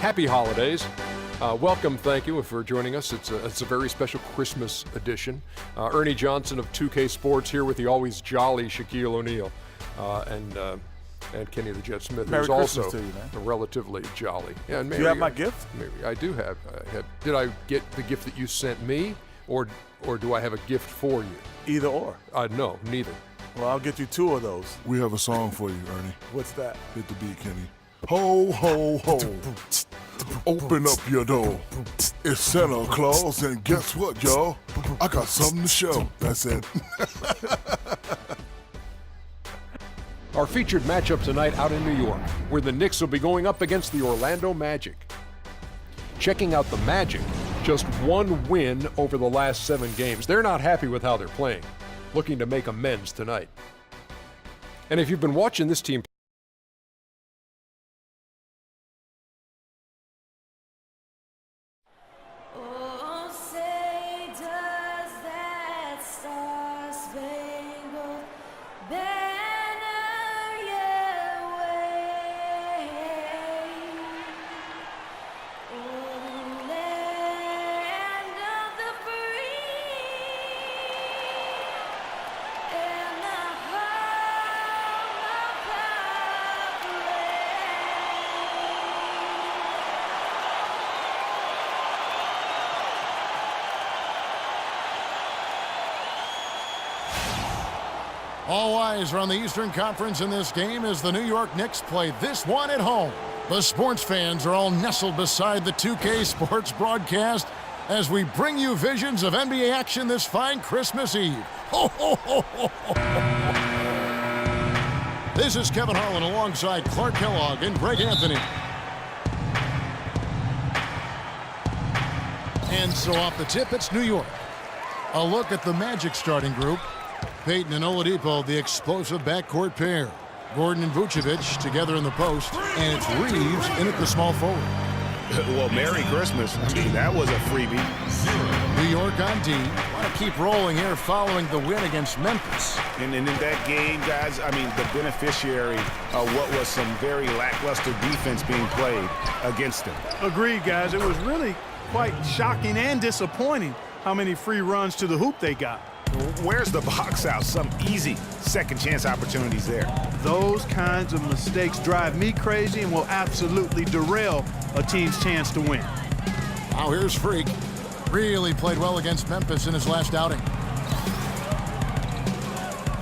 Happy holidays. Welcome, thank you for joining us. It's a very special Christmas edition. Ernie Johnson of 2K Sports here with the always jolly Shaquille O'Neal and Kenny the Jet Smith, Merry who's Christmas also to you, man. relatively jolly. Yeah, and Do you have my gift? Maybe I do have. Did I get the gift that you sent me, or do I have a gift for you? Either or. No, neither. Well, I'll get you two of those. We have a song for you, Ernie. What's that? Hit the beat, Kenny. Ho, ho, ho. Open up your door. It's Santa Claus, and guess what, y'all? I got something to show. That's it. Our featured matchup tonight out in New York, where the Knicks will be going up against the Orlando Magic. Checking out the Magic, just one win over the last 7 games. They're not happy with how they're playing, looking to make amends tonight. And if you've been watching this team, all eyes are on the Eastern Conference in this game as the New York Knicks play this one at home. The sports fans are all nestled beside the 2K Sports broadcast as we bring you visions of NBA action this fine Christmas Eve. Ho, ho, ho, ho, ho. This is Kevin Harlan alongside Clark Kellogg and Greg Anthony. And so off the tip, it's New York. A look at the Magic starting group. Payton and Oladipo, the explosive backcourt pair. Gordon and Vucevic together in the post, and it's Reeves in at the small forward. Well, Merry Christmas. I mean, that was a freebie. New York on D. Want to keep rolling here following the win against Memphis. And in that game, guys, I mean, the beneficiary of what was some very lackluster defense being played against them. Agreed, guys. It was really quite shocking and disappointing how many free runs to the hoop they got. Where's the box out? Some easy second chance opportunities there. Those kinds of mistakes drive me crazy and will absolutely derail a team's chance to win. Now here's Freak. Really played well against Memphis in his last outing.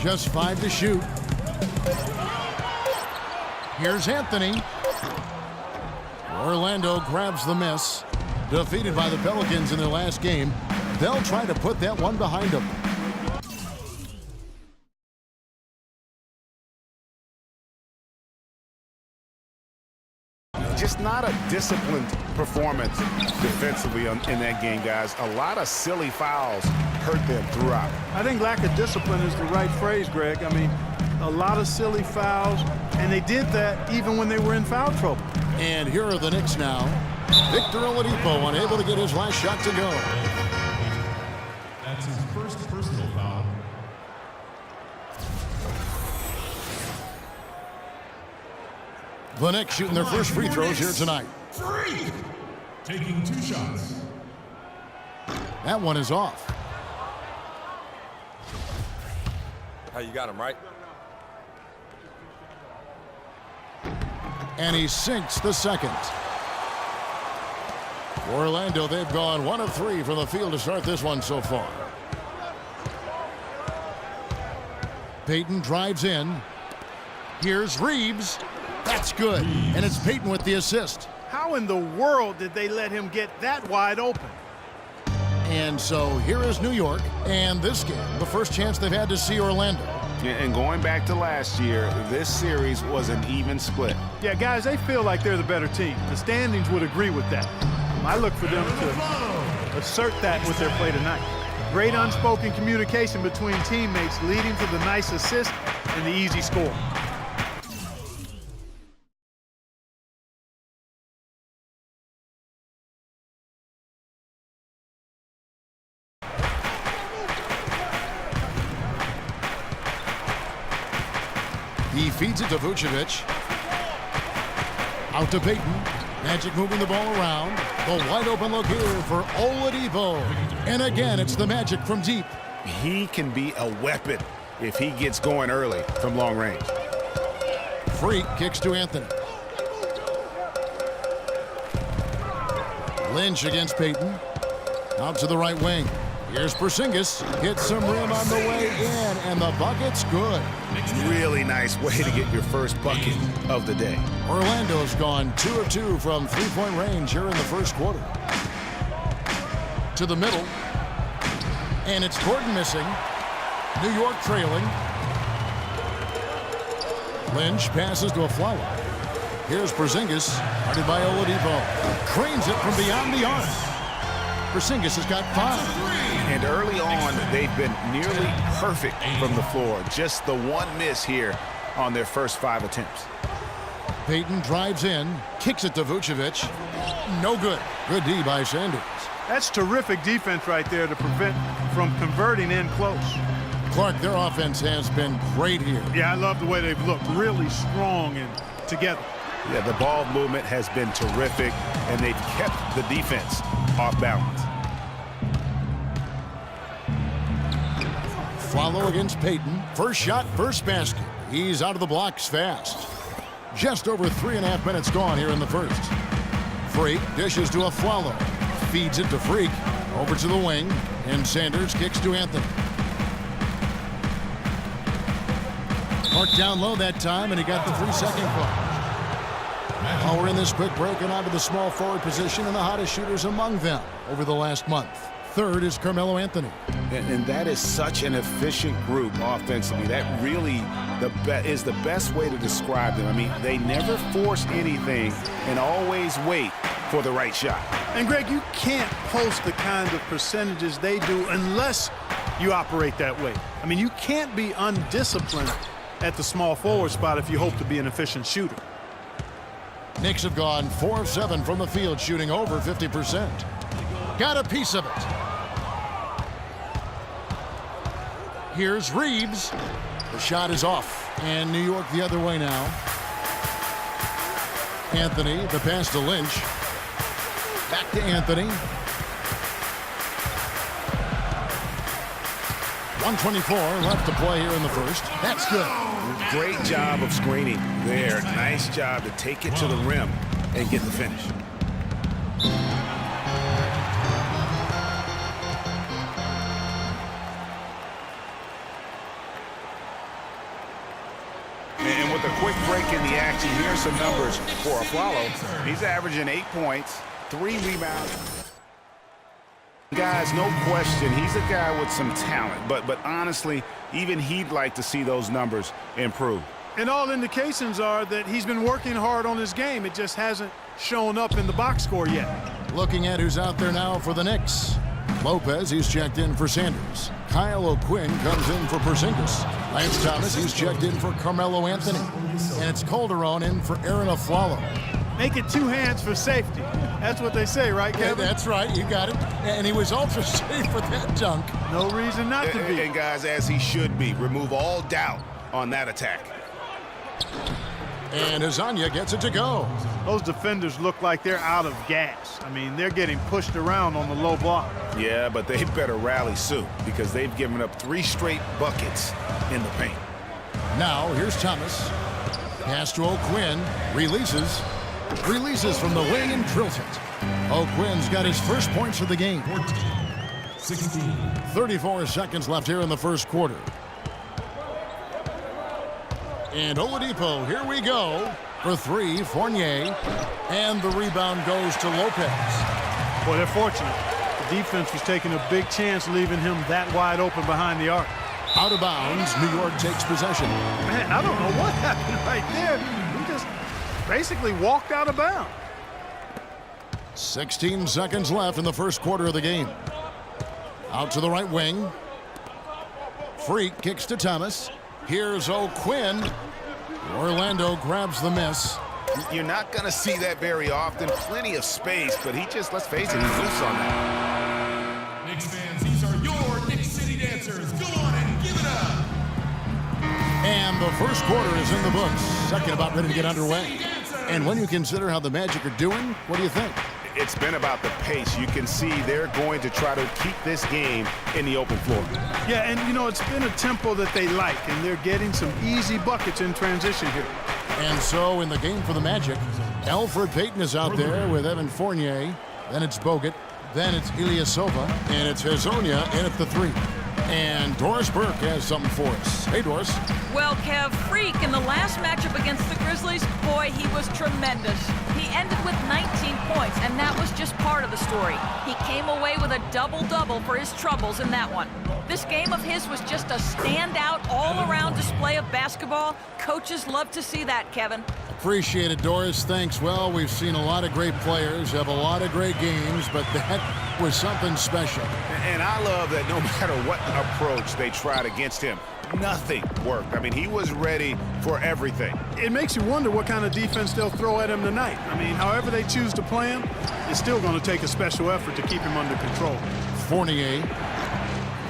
Just 5 to shoot. Here's Anthony. Orlando grabs the miss. Defeated by the Pelicans in their last game. They'll try to put that one behind them. Just not a disciplined performance defensively in that game, guys. A lot of silly fouls hurt them throughout. I think lack of discipline is the right phrase, Greg. I mean, a lot of silly fouls, and they did that even when they were in foul trouble. And here are the Knicks now. Victor Oladipo unable to get his last shot to go. That's his first personal foul. The Knicks shooting their first free throws here tonight. Free! Taking 2 shots. That one is off. How you got him, right? And he sinks the second. Orlando, they've gone 1 of 3 from the field to start this one so far. Payton drives in. Here's Reeves. That's good. And it's Payton with the assist. How in the world did they let him get that wide open? And so here is New York. And this game, the first chance they've had to see Orlando. And going back to last year, this series was an even split. Yeah, guys, they feel like they're the better team. The standings would agree with that. I look for them to assert that with their play tonight. Great unspoken communication between teammates leading to the nice assist and the easy score. He feeds it to Vucevic. Out to Payton. Magic moving the ball around. The wide open look here for Oladipo. And again, it's the Magic from deep. He can be a weapon if he gets going early from long range. Freak kicks to Anthony. Lynch against Payton. Out to the right wing. Here's Porzingis. Hits some rim on the way in, and the bucket's good. Really nice way to get your first bucket of the day. Orlando's gone 2 of 2 from three-point range here in the first quarter. To the middle. And it's Gordon missing. New York trailing. Lynch passes to a flower. Here's Porzingis, guarded by Oladipo. Cranes it from beyond the arc. Porzingis has got 5. And early on, they've been nearly perfect from the floor. Just the one miss here on their first 5 attempts. Payton drives in, kicks it to Vucevic. No good. Good D by Sanders. That's terrific defense right there to prevent from converting in close. Clark, their offense has been great here. Yeah, I love the way they've looked. Really strong and together. Yeah, the ball movement has been terrific, and they've kept the defense off balance. Follow against Payton. First shot, first basket. He's out of the blocks fast. Just over 3.5 minutes gone here in the first. Freak dishes to a Flalo. Feeds it to Freak. Over to the wing. And Sanders kicks to Anthony. Marked down low that time, and he got the 3-second clock. Now we're in this quick break and onto the small forward position and the hottest shooters among them over the last month. Third is Carmelo Anthony. And that is such an efficient group offensively. That really is the best way to describe them. I mean, they never force anything and always wait for the right shot. And Greg, you can't post the kind of percentages they do unless you operate that way. I mean, you can't be undisciplined at the small forward spot if you hope to be an efficient shooter. Knicks have gone 4 of 7 from the field, shooting over 50%. Got a piece of it. Here's Reeves. The shot is off, and New York the other way now. Anthony, the pass to Lynch. Back to Anthony. 1:24 left to play here in the first. That's good. Great job of screening there. Nice job to take it to the rim and get the finish. And with a quick break in the action, here's some numbers for Afflalo. He's averaging 8 points, 3 rebounds. Guys, no question, he's a guy with some talent, but honestly, even he'd like to see those numbers improve. And all indications are that he's been working hard on his game. It just hasn't shown up in the box score yet. Looking at who's out there now for the Knicks. Lopez, he's checked in for Sanders. Kyle O'Quinn comes in for Porzingis. Lance Thomas, he's checked in for Carmelo Anthony. And it's Calderon in for Aaron Afflalo. Make it 2 hands for safety. That's what they say, right, Kevin? Yeah, that's right. You got it. And he was ultra safe for that dunk. No reason not to be. And guys, as he should be, remove all doubt on that attack. And Hezonja gets it to go. Those defenders look like they're out of gas. I mean, they're getting pushed around on the low block. Yeah, but they better rally soon because they've given up 3 straight buckets in the paint. Now, here's Thomas. Pass to O'Quinn. Releases from the wing and drills it. O'Quinn's got his first points of the game. 14-16. 34 seconds left here in the first quarter. And Oladipo, here we go. For 3, Fournier. And the rebound goes to Lopez. Boy, they're fortunate. The defense was taking a big chance leaving him that wide open behind the arc. Out of bounds, New York takes possession. Man, I don't know what happened right there. He just basically walked out of bounds. 16 seconds left in the first quarter of the game. Out to the right wing. Freak kicks to Thomas. Here's O'Quinn. Orlando grabs the miss. You're not going to see that very often. Plenty of space, but he just, let's face it, he's loose on that. Knicks fans, these are your Knicks City Dancers. Go on and give it up. And the first quarter is in the books. Second about ready to get underway. And when you consider how the Magic are doing, what do you think? It's been about the pace. You can see they're going to try to keep this game in the open floor. Yeah, and you know, it's been a tempo that they like, and they're getting some easy buckets in transition here. And so in the game for the Magic, Elfrid Payton is out there with Evan Fournier. Then it's Bogut. Then it's Ilyasova. And it's Hezonja in at the 3. And Doris Burke has something for us. Hey, Doris. Well, Kev, Freak in the last matchup against the Grizzlies, boy, he was tremendous. He ended with 19 points, and that was just part of the story. He came away with a double-double for his troubles in that one. This game of his was just a standout, all-around display of basketball. Coaches love to see that, Kevin. Appreciate it, Doris. Thanks. Well, we've seen a lot of great players have a lot of great games, but that was something special. And I love that no matter what approach they tried against him, nothing worked. I mean, he was ready for everything. It makes you wonder what kind of defense they'll throw at him tonight. I mean, however they choose to play him, it's still going to take a special effort to keep him under control. Fournier,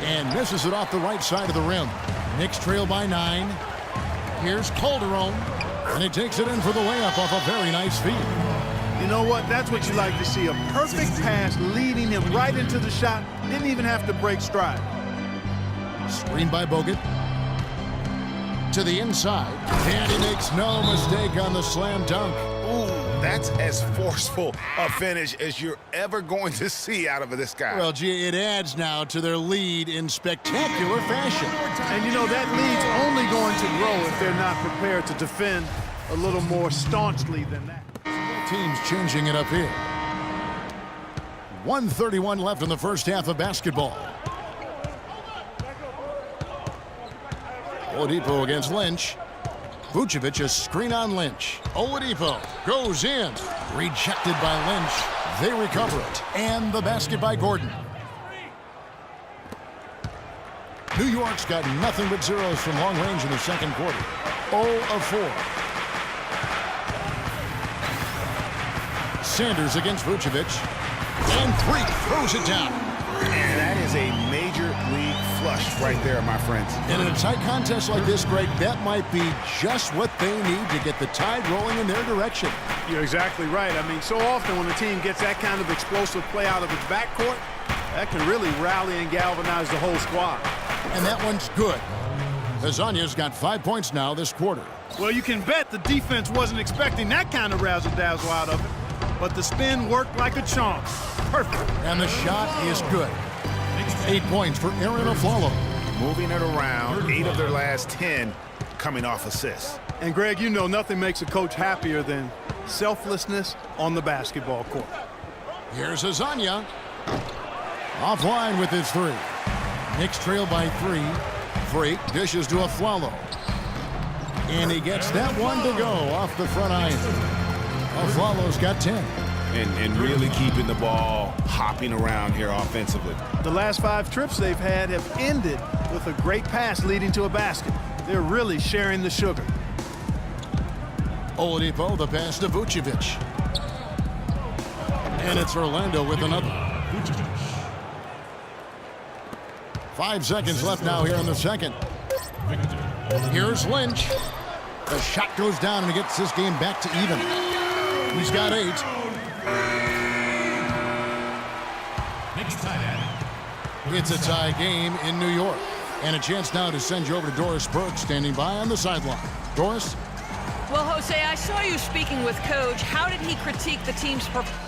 and misses it off the right side of the rim. Knicks trail by 9. Here's Calderon, and he takes it in for the layup off a very nice feed. You know what? That's what you like to see. A perfect pass leading him right into the shot. Didn't even have to break stride. Screen by Bogut. To the inside. And he makes no mistake on the slam dunk. Ooh, that's as forceful a finish as you're ever going to see out of this guy. Well, gee, it adds now to their lead in spectacular fashion. And you know, that lead's only going to grow if they're not prepared to defend a little more staunchly than that. Teams changing it up here. 1:31 left in the first half of basketball. Oladipo against Lynch. Vucevic a screen on Lynch. Oladipo goes in. Rejected by Lynch. They recover it. And the basket by Gordon. New York's got nothing but zeros from long range in the second quarter. 0 of 4. Sanders against Vucevic. And Freak throws it down. And that is a major league flush right there, my friends. And in a tight contest like this, Greg, that might be just what they need to get the tide rolling in their direction. You're exactly right. I mean, so often when a team gets that kind of explosive play out of its backcourt, that can really rally and galvanize the whole squad. And that one's good. Hezonja's got 5 points now this quarter. Well, you can bet the defense wasn't expecting that kind of razzle-dazzle out of it. But the spin worked like a charm. Perfect. And the shot is good. 8 points for Arron Afflalo. Moving it around, 8 of their last 10 coming off assists. And Greg, you know nothing makes a coach happier than selflessness on the basketball court. Here's Hezonja. Offline with his 3. Knicks trail by 3. Freak dishes to Afflalo. And he gets that one to go off the front iron. Afflalo's got 10. And really keeping the ball hopping around here offensively. The last 5 trips they've had have ended with a great pass leading to a basket. They're really sharing the sugar. Oladipo, the pass to Vucevic. And it's Orlando with another. 5 seconds left now here in the second. Here's Lynch. The shot goes down and he gets this game back to even. He's got 8. It's a tie game in New York. And a chance now to send you over to Doris Burke, standing by on the sideline. Doris? Well, Jose, I saw you speaking with Coach. How did he critique the team's performance?